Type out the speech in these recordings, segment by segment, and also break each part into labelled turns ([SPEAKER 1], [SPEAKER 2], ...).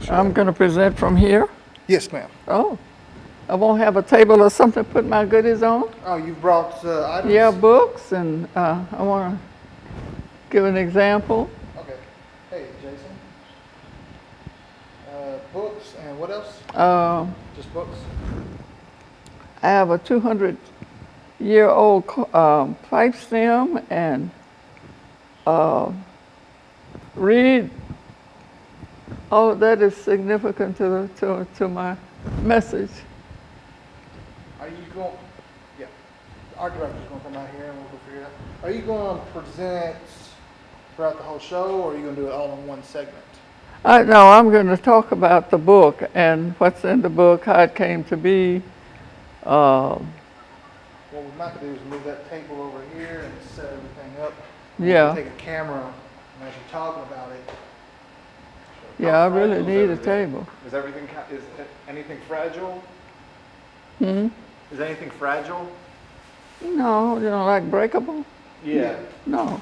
[SPEAKER 1] sure.
[SPEAKER 2] I'm going to present from here.
[SPEAKER 1] Yes, ma'am.
[SPEAKER 2] Oh, I won't have a table or something to put my goodies on.
[SPEAKER 1] Oh, you brought items?
[SPEAKER 2] Yeah, books, and I want to give an example.
[SPEAKER 1] Okay. Hey, Jason. Books and what else? Just books?
[SPEAKER 2] I have a 200-year-old pipe stem and read. All of that is significant to my message.
[SPEAKER 1] Are you going? Yeah, our director's going to come out here and we'll go figure it out. Are you going to present throughout the whole show, or are you going to do it all in one segment?
[SPEAKER 2] No, I'm going to talk about the book and what's in the book, how it came to be.
[SPEAKER 1] What we might do is move that table over here and set everything up.
[SPEAKER 2] Yeah.
[SPEAKER 1] Take a camera, and as you're talking about it.
[SPEAKER 2] Yeah, I really need a table.
[SPEAKER 3] Is anything fragile?
[SPEAKER 2] Hmm?
[SPEAKER 3] Is anything fragile?
[SPEAKER 2] No, like breakable?
[SPEAKER 3] Yeah.
[SPEAKER 2] No.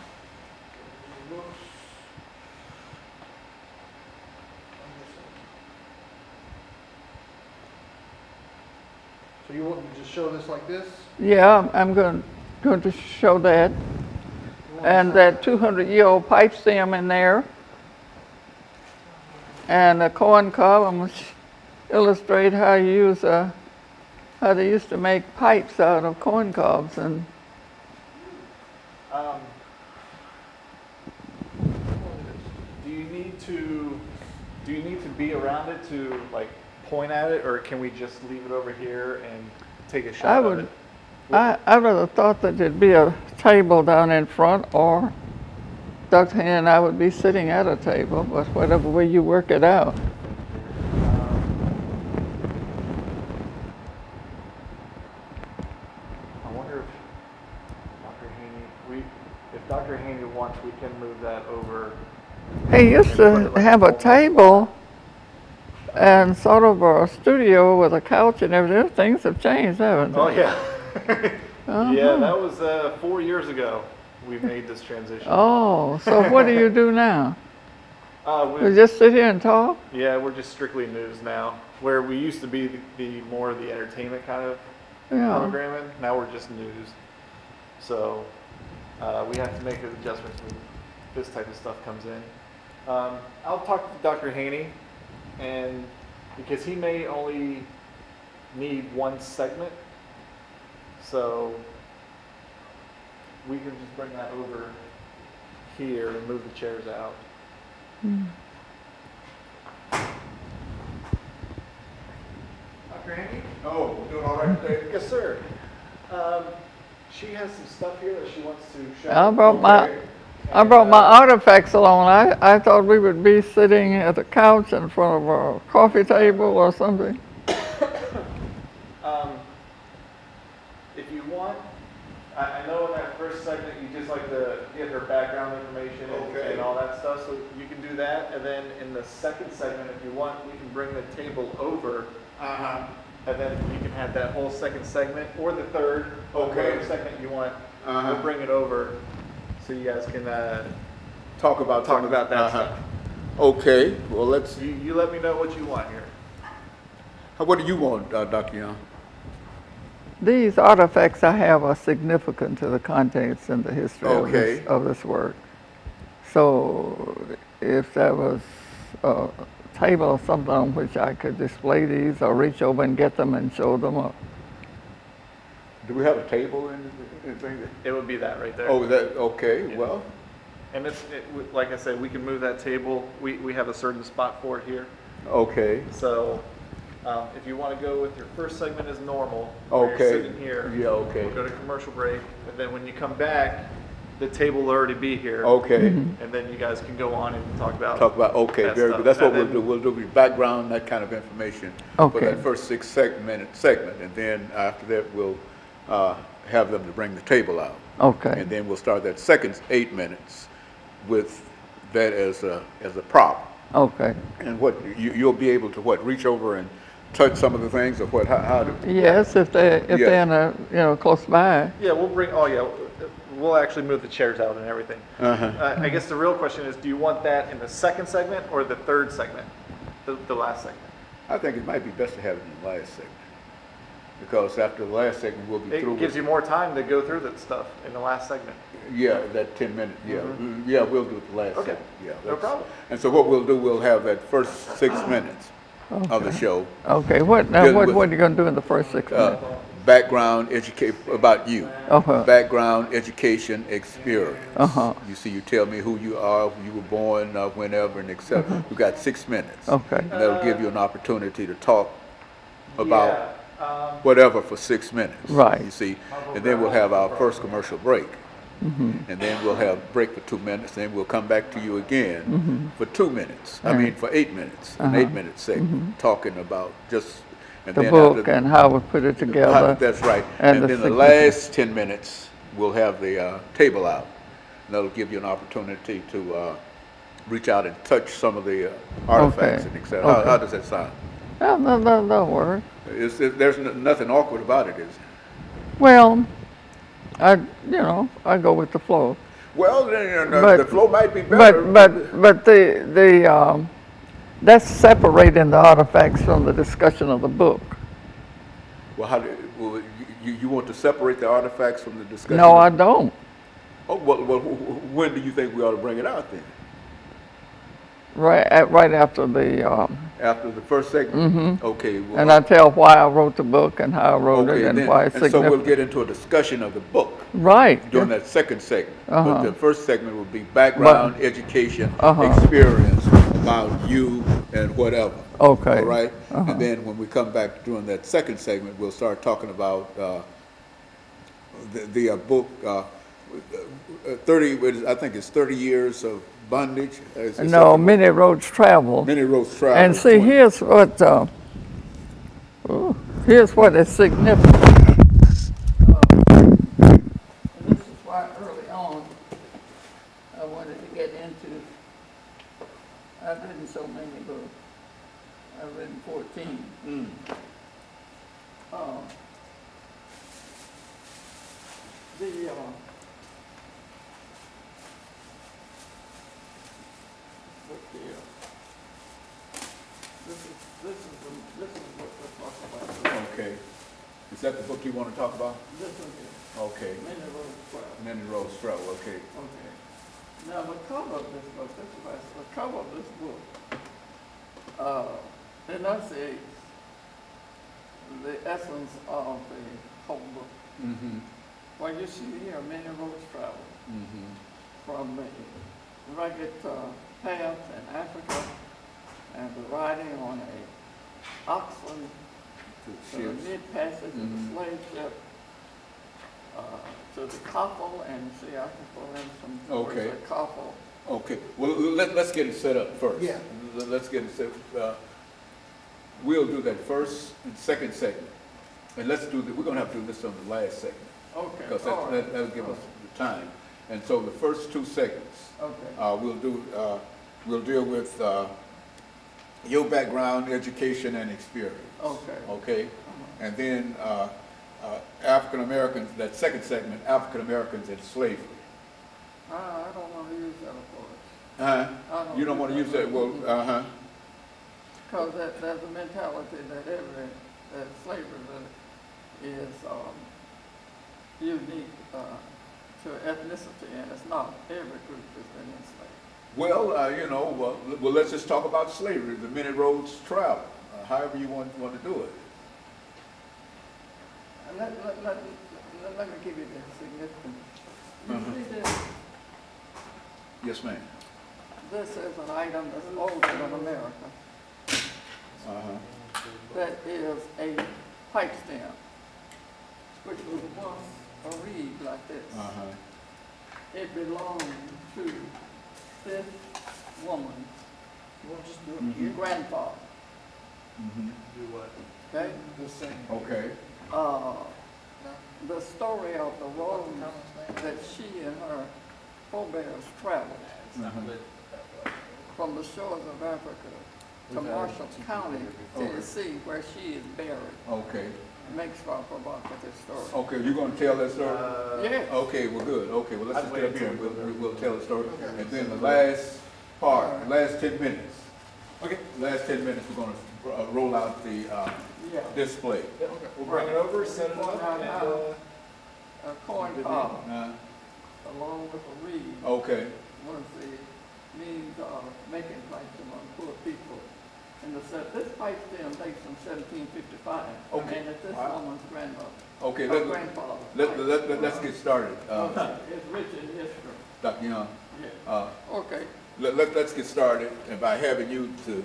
[SPEAKER 1] So you want me to just show this like this?
[SPEAKER 2] Yeah, I'm going to show that. And that 200-year-old pipe stem in there. And a corn cob. I'm going to illustrate how you use how they used to make pipes out of corn cobs. And
[SPEAKER 3] do you need to be around it to like point at it, or can we just leave it over here and take a shot of it?
[SPEAKER 2] I would have thought that there'd be a table down in front, or Dr. Henry and I would be sitting at a table, but whatever way you work it out.
[SPEAKER 3] I wonder if Dr. Haney wants, we can move that over.
[SPEAKER 2] He used to have a table and sort of a studio with a couch and everything. Things have changed, haven't they?
[SPEAKER 3] Oh yeah. Yeah, that was 4 years ago we made this transition.
[SPEAKER 2] Oh, so what do you do now?
[SPEAKER 3] We
[SPEAKER 2] just sit here and talk?
[SPEAKER 3] Yeah, we're just strictly news now. Where we used to be more the entertainment kind of programming, now we're just news. So we have to make adjustments when this type of stuff comes in. I'll talk to Dr. Haney, and because he may only need one segment, so we can just bring that over here and move the chairs out. Dr. Haney?
[SPEAKER 4] Oh, we're doing all right today?
[SPEAKER 3] Yes, sir. She has some stuff here that she wants to show.
[SPEAKER 2] I brought my artifacts along. I thought we would be sitting at a couch in front of a coffee table or something.
[SPEAKER 3] If you want, I know in that first segment you just like to get her background information and all that stuff, so you can do that. And then in the second segment, if you want, we can bring the table over. And then you can have that whole second segment, or the third, whatever segment you want. We'll bring it over so you guys can talk about that stuff.
[SPEAKER 4] Okay, well let's.
[SPEAKER 3] You let me know what you want here.
[SPEAKER 4] What do you want, Dr. Young?
[SPEAKER 2] These artifacts I have are significant to the contents and the history of this work. So if there was a table or something on which I could display these, or reach over and get them and show them up.
[SPEAKER 4] Do we have a table in anything?
[SPEAKER 3] It would be that right there.
[SPEAKER 4] Oh, that okay? Yeah. Well,
[SPEAKER 3] and like I said, we can move that table. We have a certain spot for it here.
[SPEAKER 4] Okay.
[SPEAKER 3] So if you want to go with your first segment as normal,
[SPEAKER 4] you're
[SPEAKER 3] sitting here.
[SPEAKER 4] Yeah. Okay.
[SPEAKER 3] We'll go to commercial break, and then when you come back, the table will already be here.
[SPEAKER 4] Okay.
[SPEAKER 3] And then you guys can go on and talk about.
[SPEAKER 4] Okay, very good. That's what we'll do. We'll do background, that kind of information for that first 6-minute segment, and then after that we'll have them to bring the table out.
[SPEAKER 2] Okay.
[SPEAKER 4] And then we'll start that second 8 minutes with that as a prop.
[SPEAKER 2] Okay.
[SPEAKER 4] And what you'll be able to reach over and touch some of the things, or what? How do?
[SPEAKER 2] Yes, if they're in a close by.
[SPEAKER 3] Yeah, we'll bring. Oh yeah. We'll actually move the chairs out and everything. I guess the real question is, do you want that in the second segment or the third segment? The last segment.
[SPEAKER 4] I think it might be best to have it in the last segment. Because after the last segment, we'll be through.
[SPEAKER 3] It gives you more time to go through that stuff in the last segment.
[SPEAKER 4] Yeah, that 10 minute, yeah. Mm-hmm. Yeah, we'll do it the last segment. Yeah,
[SPEAKER 3] no problem.
[SPEAKER 4] And so what we'll do, we'll have that first 6 minutes of the show.
[SPEAKER 2] Okay, what are you going to do in the first 6 minutes?
[SPEAKER 4] Background, educate about you. Background, education, experience. You see, you tell me who you are, who you were born, whenever, and etc. We got 6 minutes. Okay. And that'll give you an opportunity to talk about whatever for 6 minutes.
[SPEAKER 2] Right.
[SPEAKER 4] You see, and then we'll have our first commercial break. And then we'll have a break for 2 minutes, and then we'll come back to you again for 2 minutes. I mean, for 8 minutes, an 8 minute segment, talking about just
[SPEAKER 2] the book and how we put it together.
[SPEAKER 4] That's right. And then the last 10 minutes, we'll have the table out. And that'll give you an opportunity to reach out and touch some of the artifacts and etc. How does that sound?
[SPEAKER 2] Yeah, that'll work.
[SPEAKER 4] There's nothing awkward about it, is there?
[SPEAKER 2] Well, I go with the flow.
[SPEAKER 4] Well, the flow might be better.
[SPEAKER 2] But that's separating the artifacts from the discussion of the book.
[SPEAKER 4] Well, you want to separate the artifacts from the discussion?
[SPEAKER 2] No, I don't.
[SPEAKER 4] Oh, well, when do you think we ought to bring it out then?
[SPEAKER 2] Right after the
[SPEAKER 4] after the first segment. Okay. Well,
[SPEAKER 2] and I tell why I wrote the book and how I wrote it and why it's significant.
[SPEAKER 4] So we'll get into a discussion of the book.
[SPEAKER 2] Right.
[SPEAKER 4] During that second segment. But the first segment will be background, education, experience about you and whatever.
[SPEAKER 2] Okay.
[SPEAKER 4] All right. And then when we come back during that second segment, we'll start talking about the book. 30. I think it's 30 years of bondage.
[SPEAKER 2] No, Many Roads Travel.
[SPEAKER 4] Many Roads Travel.
[SPEAKER 2] And see, here's what is significant. And this is why early on I wanted to get into. I've written so many books. I've written 14. This is what we're talking about.
[SPEAKER 4] Okay. Is that the book you want to talk about?
[SPEAKER 2] This one here.
[SPEAKER 4] Okay.
[SPEAKER 2] Many Roads Travel.
[SPEAKER 4] Many Roads Travel. Okay.
[SPEAKER 2] Okay. Now the cover of this book. The cover of this book enunciates the essence of the whole book. Well, you see here, Many Roads Travel from the rugged paths in Africa and the riding on a oxen to the mid-passage of the slave ship to the coffle, and see, I can pull in some words like coffle.
[SPEAKER 4] Okay. Well, let's get it set up first.
[SPEAKER 1] Yeah.
[SPEAKER 4] Let's get it set up. We'll do that first and second segment. And let's do we're going to have to do this on the last segment.
[SPEAKER 2] Okay.
[SPEAKER 4] Because that'll give us the time. And so the first 2 segments, we'll deal with your background, education, and experience.
[SPEAKER 2] Okay.
[SPEAKER 4] Okay. And then African Americans. That second segment, African Americans and slavery.
[SPEAKER 2] I don't want to use that, of course.
[SPEAKER 4] You don't want to use that. Well,
[SPEAKER 2] Because there's a mentality that slavery is unique to ethnicity, and it's not. Every group has been enslaved.
[SPEAKER 4] Well, well, let's just talk about slavery. The Many Roads Travel. However you want to do it.
[SPEAKER 2] Let me give you the significance. You see this?
[SPEAKER 4] Yes, ma'am.
[SPEAKER 2] This is an item that's older than America. That is a pipe stem, which was once a reed like this. It belonged to this woman, grandfather.
[SPEAKER 3] Do what?
[SPEAKER 2] Okay?
[SPEAKER 1] The same.
[SPEAKER 4] Okay.
[SPEAKER 2] The story of the road that she and her forebears traveled from the shores of Africa to Marshall County, Tennessee, where she is buried.
[SPEAKER 4] Okay.
[SPEAKER 2] Makes for a provocative story.
[SPEAKER 4] Okay, you're going to tell that story?
[SPEAKER 2] Yes.
[SPEAKER 4] Okay, well, good. Okay, well, let's just get up here and we'll tell the story. And then the last part, the last 10 minutes, Okay. Last 10 minutes, we're going to roll out the display.
[SPEAKER 3] Okay. We'll bring it over, set it up, and
[SPEAKER 2] a coin cob along with a reed.
[SPEAKER 4] Okay.
[SPEAKER 2] One of the means of making pipes among poor people. And this pipe stem dates from 1755.
[SPEAKER 4] Okay.
[SPEAKER 2] And it's this woman's grandmother.
[SPEAKER 4] Okay.
[SPEAKER 2] Grandfather.
[SPEAKER 4] Let's get started.
[SPEAKER 2] It's rich in history.
[SPEAKER 4] Dr. Young.
[SPEAKER 2] Yeah. Okay.
[SPEAKER 4] Let's get started, and by having you to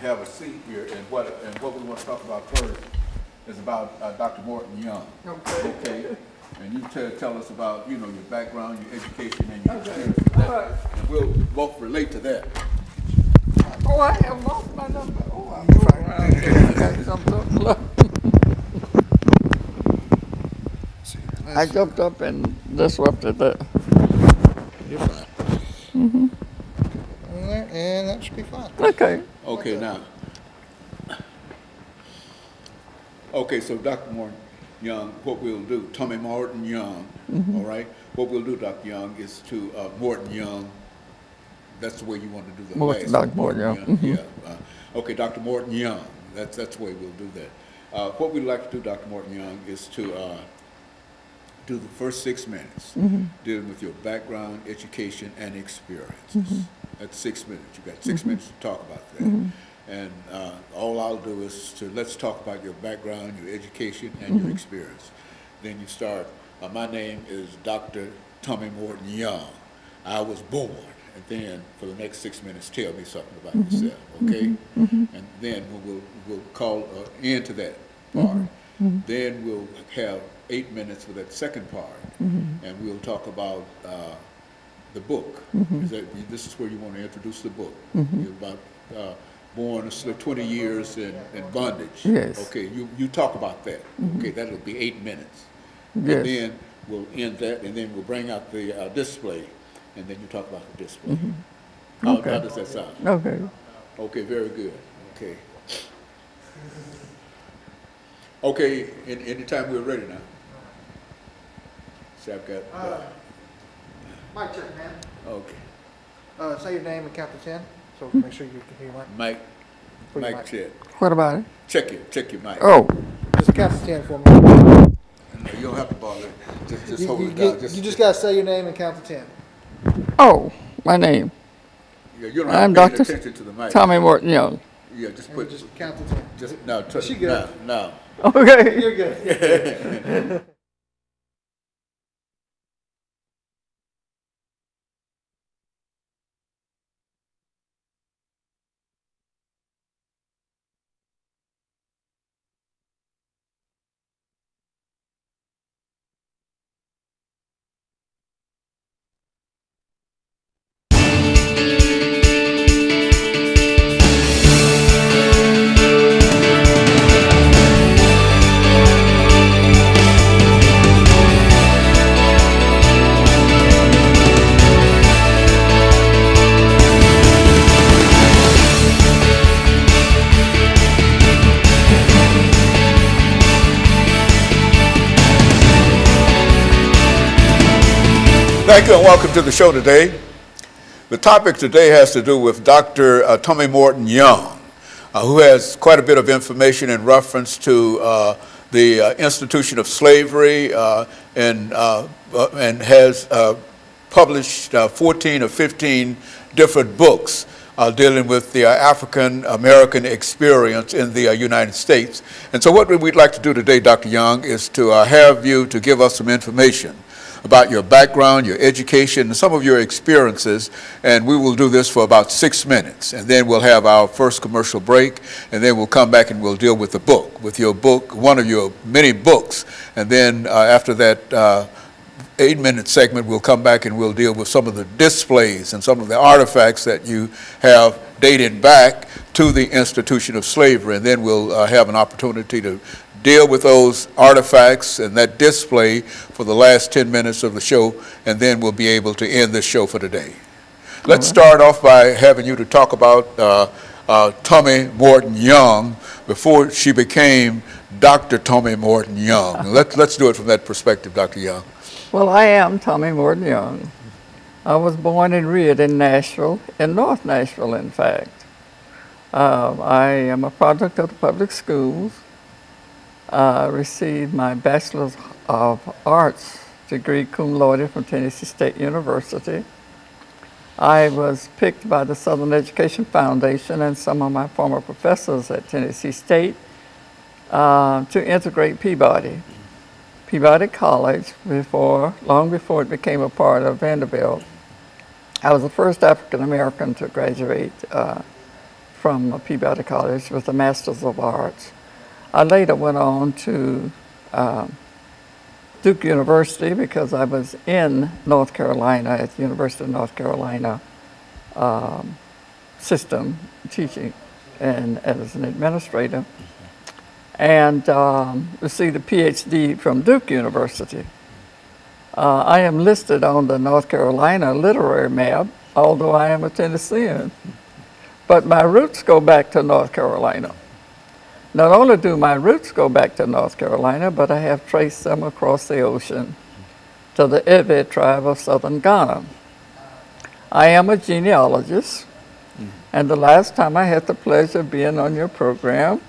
[SPEAKER 4] have a seat here, and what we want to talk about first is about Dr. Morton Young.
[SPEAKER 2] Okay.
[SPEAKER 4] Okay. And you tell us about your background, your education, and your experience.
[SPEAKER 2] All right.
[SPEAKER 4] And we'll both relate to that.
[SPEAKER 2] Oh, I have lost my number. Oh, I'm sorry. I jumped up and disrupted that.
[SPEAKER 1] You're fine.
[SPEAKER 2] Mm-hmm.
[SPEAKER 1] And that should be fine.
[SPEAKER 2] Okay.
[SPEAKER 4] Okay, now. Okay, so Dr. Morton Young, what we'll do, Tommy Morton Young, all right? What we'll do, Dr. Young, is to Morton Young. That's the way you want to do the last.
[SPEAKER 2] Dr. Morton Young.
[SPEAKER 4] Yeah. Okay, Dr. Morton Young. That's the way we'll do that. What we'd like to do, Dr. Morton Young, is to do the first 6 minutes, dealing with your background, education, and experiences. That's 6 minutes. You've got 6 minutes to talk about that. And all I'll do is let's talk about your background, your education, and your experience. Then you start, my name is Dr. Tommy Morton Young. I was born. And then for the next 6 minutes, tell me something about yourself, okay? And then we'll call an end to that part. Then we'll have 8 minutes for that second part, and we'll talk about the book. This is where you want to introduce the book. You're about born 20 years in bondage.
[SPEAKER 2] Yes.
[SPEAKER 4] Okay, you talk about that. Okay, that'll be 8 minutes.
[SPEAKER 2] Yes.
[SPEAKER 4] And then we'll end that, and then we'll bring out the display. And then you talk about the display. How does that sound?
[SPEAKER 2] Okay.
[SPEAKER 4] Okay, very good. Okay. Okay, anytime we're ready now. See, I've got...
[SPEAKER 1] Mic check, man.
[SPEAKER 4] Okay.
[SPEAKER 1] Say your name and count to 10, so make sure you can hear Mike.
[SPEAKER 4] Mic check.
[SPEAKER 2] What about it?
[SPEAKER 4] Check your mic.
[SPEAKER 2] Oh.
[SPEAKER 1] Just count to 10 for me.
[SPEAKER 4] No, you don't have to bother. Just hold it down.
[SPEAKER 1] You just got to say your name and count to 10.
[SPEAKER 2] Oh, my name.
[SPEAKER 4] Yeah, you don't
[SPEAKER 2] I'm
[SPEAKER 4] have to pay
[SPEAKER 2] Dr.
[SPEAKER 4] attention to the mic.
[SPEAKER 2] Tommy Morton Young.
[SPEAKER 4] Yeah, just
[SPEAKER 1] And just count to 10.
[SPEAKER 4] Just no.
[SPEAKER 1] She good.
[SPEAKER 4] No.
[SPEAKER 2] Okay.
[SPEAKER 1] You're good.
[SPEAKER 4] Thank you and welcome to the show today. The topic today has to do with Dr. Tommy Morton Young, who has quite a bit of information in reference to the institution of slavery and has published 14 or 15 different books dealing with the African American experience in the United States. And so what we'd like to do today, Dr. Young, is to have you to give us some information about your background, your education, and some of your experiences, and we will do this for about 6 minutes, and then we'll have our first commercial break, and then we'll come back and we'll deal with the book, with your book, one of your many books, and then after that 8-minute segment, we'll come back and we'll deal with some of the displays and some of the artifacts that you have dated back to the institution of slavery, and then we'll have an opportunity to deal with those artifacts and that display for the last 10 minutes of the show, and then we'll be able to end this show for today. Let's start off by having you to talk about Tommy Morton Young before she became Dr. Tommy Morton Young. Let's do it from that perspective, Dr. Young.
[SPEAKER 2] Well, I am Tommy Morton Young. I was born and reared in Nashville, in North Nashville, in fact. I am a product of the public schools. I received my Bachelor's of Arts degree cum laude from Tennessee State University. I was picked by the Southern Education Foundation and some of my former professors at Tennessee State to integrate Peabody. Peabody College, long before it became a part of Vanderbilt. I was the first African American to graduate from Peabody College with a Master's of Arts. I later went on to Duke University because I was in North Carolina at the University of North Carolina system teaching and as an administrator, and received a PhD from Duke University. I am listed on the North Carolina literary map, although I am a Tennessean. But my roots go back to North Carolina. Not only do my roots go back to North Carolina, but I have traced them across the ocean to the Ewe tribe of southern Ghana. I am a genealogist, and the last time I had the pleasure of being on your program,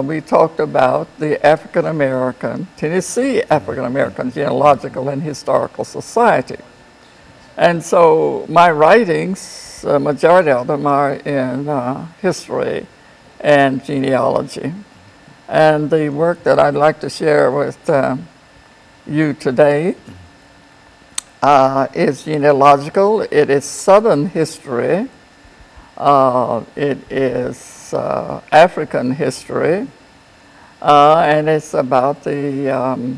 [SPEAKER 2] we talked about the Tennessee African American Genealogical and Historical Society. And so my writings, the majority of them are in history and genealogy. And the work that I'd like to share with you today is genealogical. It is Southern history. It is African history, and it's about the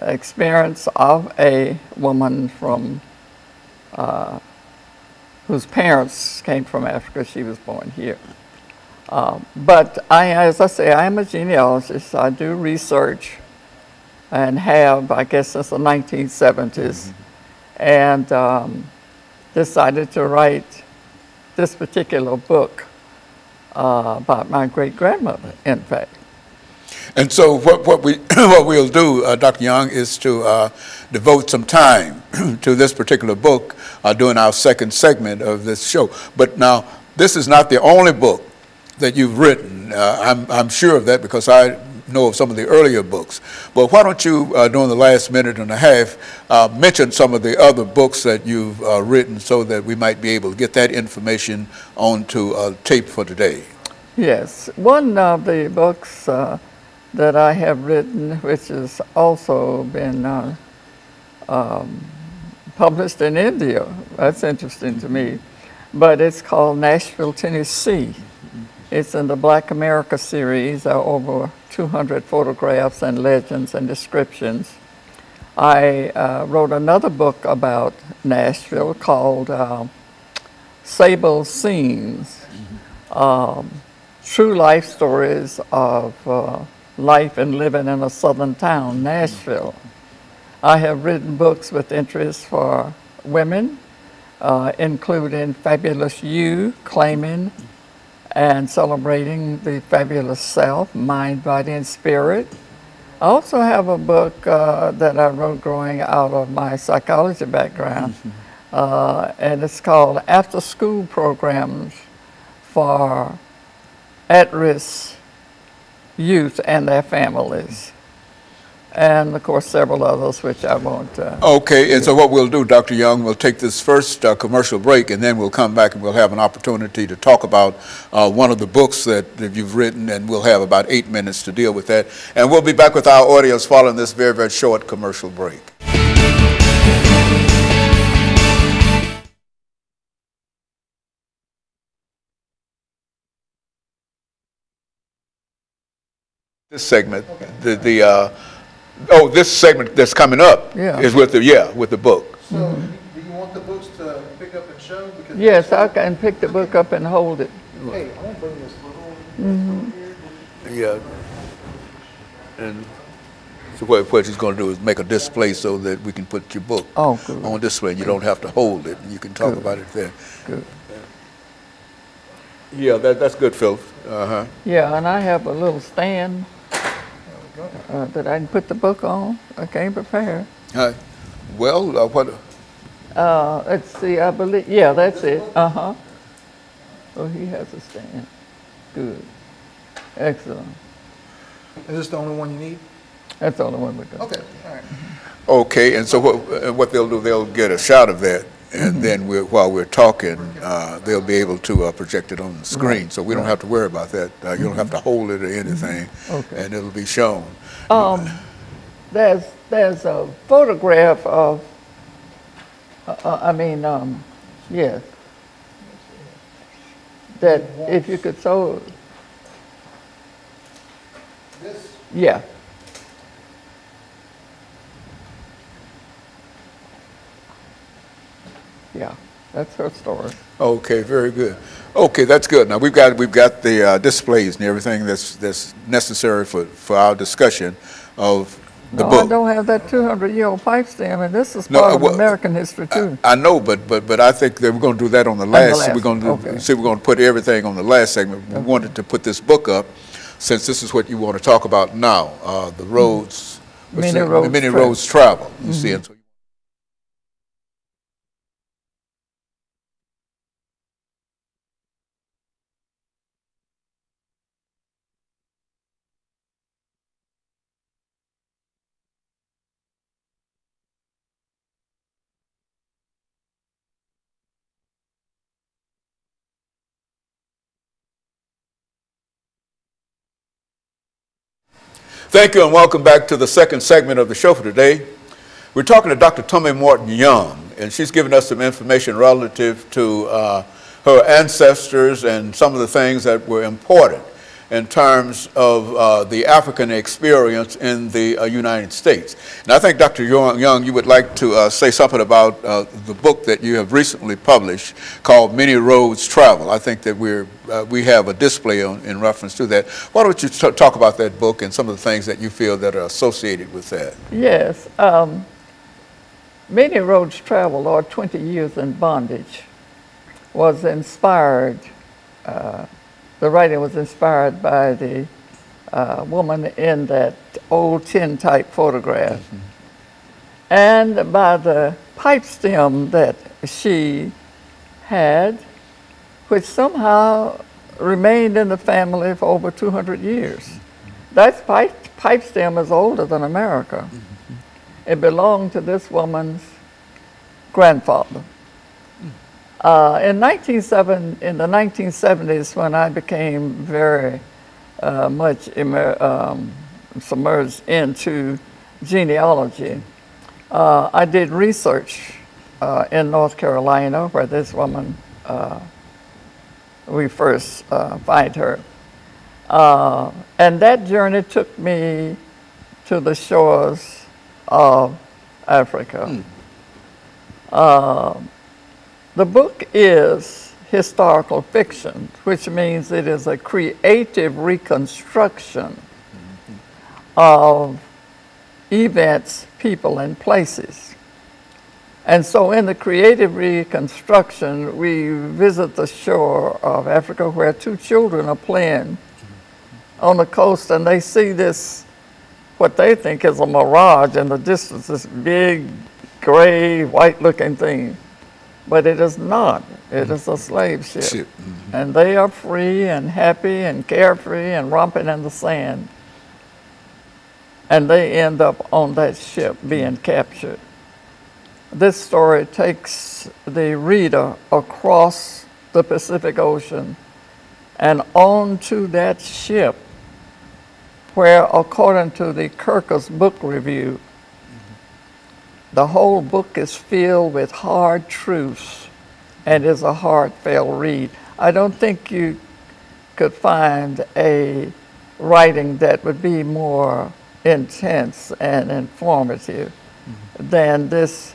[SPEAKER 2] experience of a woman from whose parents came from Africa. She was born here. But as I say, I am a genealogist. I do research and have, I guess, since the 1970s, and decided to write this particular book about my great-grandmother, in fact.
[SPEAKER 4] And so what we'll do, Dr. Young, is to devote some time to this particular book during our second segment of this show. But now, this is not the only book that you've written. I'm sure of that because I know of some of the earlier books. But why don't you, during the last minute and a half, mention some of the other books that you've written so that we might be able to get that information onto tape for today?
[SPEAKER 2] Yes. One of the books that I have written, which has also been published in India, that's interesting to me, but it's called Nashville, Tennessee. It's in the Black America series, over 200 photographs and legends and descriptions. I wrote another book about Nashville called Sable Scenes, true life stories of life and living in a southern town, Nashville. I have written books with interest for women, including Fabulous You, Claiming and Celebrating the Fabulous Self, Mind, Body, and Spirit. I also have a book that I wrote growing out of my psychology background, and it's called After School Programs for At-Risk Youth and Their Families. And of course several others which I won't.
[SPEAKER 4] Okay, and so what we'll do, Dr. Young, we'll take this first commercial break and then we'll come back and we'll have an opportunity to talk about one of the books that you've written, and we'll have about 8 minutes to deal with that. And we'll be back with our audience following this very, very short commercial break. This segment, this segment that's coming up is with the book.
[SPEAKER 1] So, do you want the books to pick up and show? Because
[SPEAKER 2] yes, I can pick the book up and hold it.
[SPEAKER 1] Hey, I want to bring this little
[SPEAKER 4] here. Yeah. And so what he's going to do is make a display so that we can put your book on display. And you don't have to hold it. You can talk about it there.
[SPEAKER 2] Good.
[SPEAKER 4] Yeah, that's good, Phil.
[SPEAKER 2] Yeah, and I have a little stand that I can put the book on. I came prepared.
[SPEAKER 4] Well, what?
[SPEAKER 2] Let's see, I believe, yeah, that's it. Oh, he has a stand. Good. Excellent.
[SPEAKER 1] Is this the only one you need?
[SPEAKER 2] That's the only one we got.
[SPEAKER 1] Okay, all right.
[SPEAKER 4] Okay, and so what they'll do, they'll get a shot of that, and then while we're talking, they'll be able to project it on the screen, so we don't have to worry about that. You don't have to hold it or anything, and it'll be shown.
[SPEAKER 2] There's a photograph of, yes, that if you could show,
[SPEAKER 1] This?
[SPEAKER 2] yeah. Yeah, that's her story.
[SPEAKER 4] Okay, very good. Okay, that's good. Now we've got the displays and everything that's necessary for our discussion of the book.
[SPEAKER 2] I don't have that 200-year-old pipe stem, and this is part of American history too.
[SPEAKER 4] I know, but I think that we're going to do that on the last. We're going to put everything on the last segment. We wanted to put this book up, since this is what you want to talk about now. The roads,
[SPEAKER 2] many roads
[SPEAKER 4] travel. You see. And so thank you and welcome back to the second segment of the show for today. We're talking to Dr. TMorton Young, and she's given us some information relative to her ancestors and some of the things that were important in terms of the African experience in the United States. And I think, Dr. Young, you would like to say something about the book that you have recently published called Many Roads Travel. I think that we have a display in reference to that. Why don't you talk about that book and some of the things that you feel that are associated with that?
[SPEAKER 2] Yes. Many Roads Travel, or 20 Years in Bondage, was inspired, the writing was inspired by the woman in that old tin-type photograph, and by the pipe stem that she had, which somehow remained in the family for over 200 years. That pipe stem is older than America. It belonged to this woman's grandfather. In the 1970s, when I became very much submerged into genealogy, I did research in North Carolina, where this woman, we first find her. And that journey took me to the shores of Africa. The book is historical fiction, which means it is a creative reconstruction of events, people, and places. And so in the creative reconstruction, we visit the shore of Africa where two children are playing on the coast, and they see this, what they think is a mirage in the distance, this big, gray, white-looking thing. But it is not. It is a slave ship. And they are free and happy and carefree and romping in the sand. And they end up on that ship being captured. This story takes the reader across the Pacific Ocean and onto that ship where, according to the Kirkus Book Review, the whole book is filled with hard truths and is a heartfelt read. I don't think you could find a writing that would be more intense and informative than this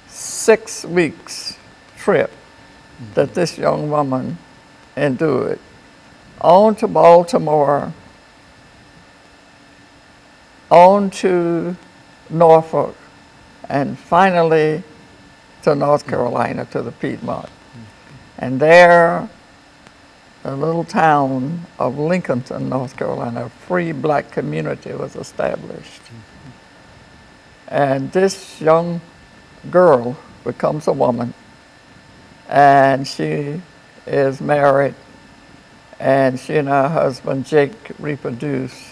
[SPEAKER 2] 6 weeks trip that this young woman endured. On to Baltimore, on to Norfolk, and finally to North Carolina, to the Piedmont. And there, the little town of Lincolnton, North Carolina, a free black community was established. And this young girl becomes a woman, and she is married, and she and her husband Jake reproduced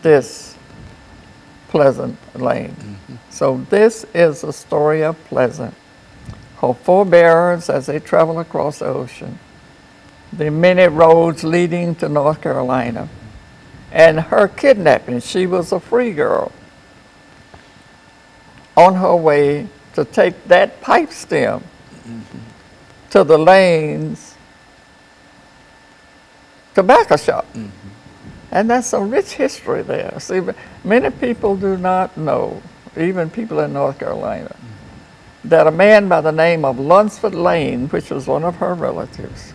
[SPEAKER 2] this Pleasant Lane. So this is a story of Pleasant. Her forebears as they travel across the ocean, the many roads leading to North Carolina, and her kidnapping. She was a free girl on her way to take that pipe stem to the Lane's tobacco shop. And that's a rich history there. See, many people do not know, even people in North Carolina, that a man by the name of Lunsford Lane, which was one of her relatives,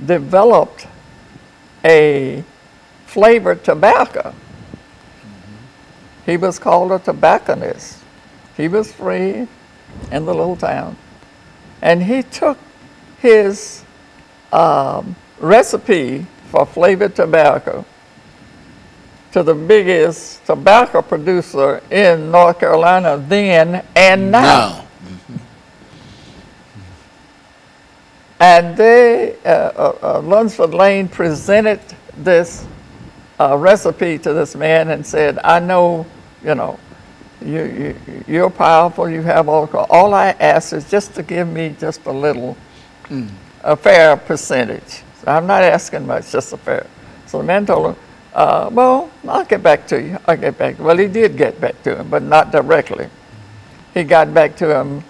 [SPEAKER 2] developed a flavored tobacco. He was called a tobacconist. He was free in the little town. And he took his recipe for flavored tobacco to the biggest tobacco producer in North Carolina then and now. And they, Lunsford Lane presented this recipe to this man and said, I know, you know, you're powerful, you have all I ask is just to give me just a little, a fair percentage. So I'm not asking much, just a fair. So the man told him, well, I'll get back to you, I'll get back. Well, he did get back to him, but not directly. He got back to him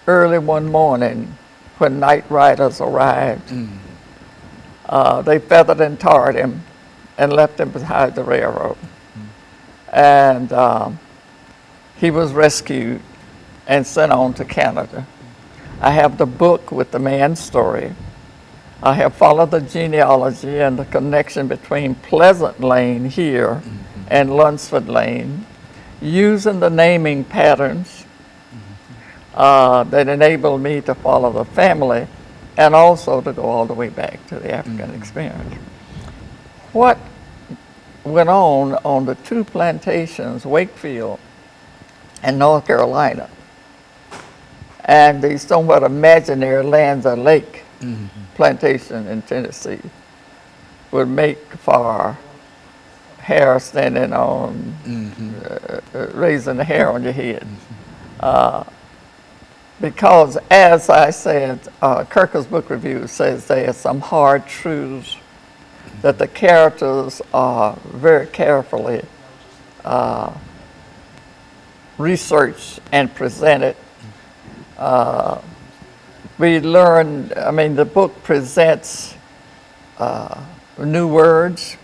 [SPEAKER 2] early one morning when night riders arrived. They feathered and tarred him and left him beside the railroad. And he was rescued and sent on to Canada. I have the book with the man's story. I have followed the genealogy and the connection between Pleasant Lane here and Lunsford Lane, using the naming patterns that enabled me to follow the family and also to go all the way back to the African experience. What went on the two plantations, Wakefield and North Carolina, and the somewhat imaginary Lanza Lake plantation in Tennessee, would make for hair standing on, raising the hair on your head. Because as I said, Kirker's book review says there are some hard truths that the characters are very carefully researched and presented. We learned, I mean, the book presents new words,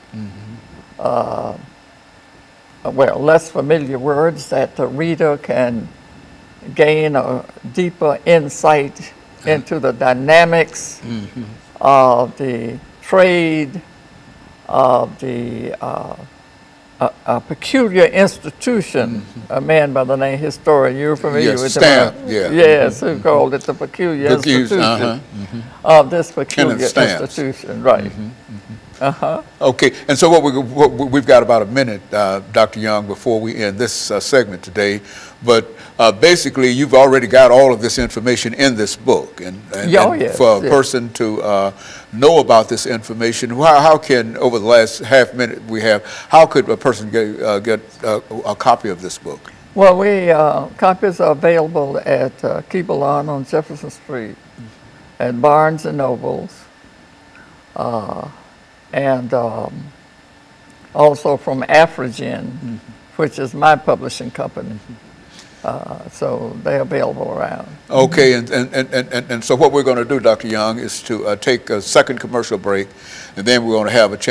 [SPEAKER 2] well, less familiar words that the reader can gain a deeper insight into the dynamics of the trade, of the a peculiar institution, a man by the name historian, you're familiar with
[SPEAKER 4] Stamp,
[SPEAKER 2] him? Yes, who called it the peculiar institution of this peculiar institution, right.
[SPEAKER 4] Okay, and so we've got about a minute, Dr. Young, before we end this segment today, but basically you've already got all of this information in this book, and for a person to know about this information, how can, over the last half minute we have, how could a person get a copy of this book?
[SPEAKER 2] Well, copies are available at Keebalon on Jefferson Street, at Barnes and Nobles, and also from Afrogen, which is my publishing company. So they're available around.
[SPEAKER 4] Okay, and so what we're going to do, Dr. Young, is to take a second commercial break, and then we're going to have a chance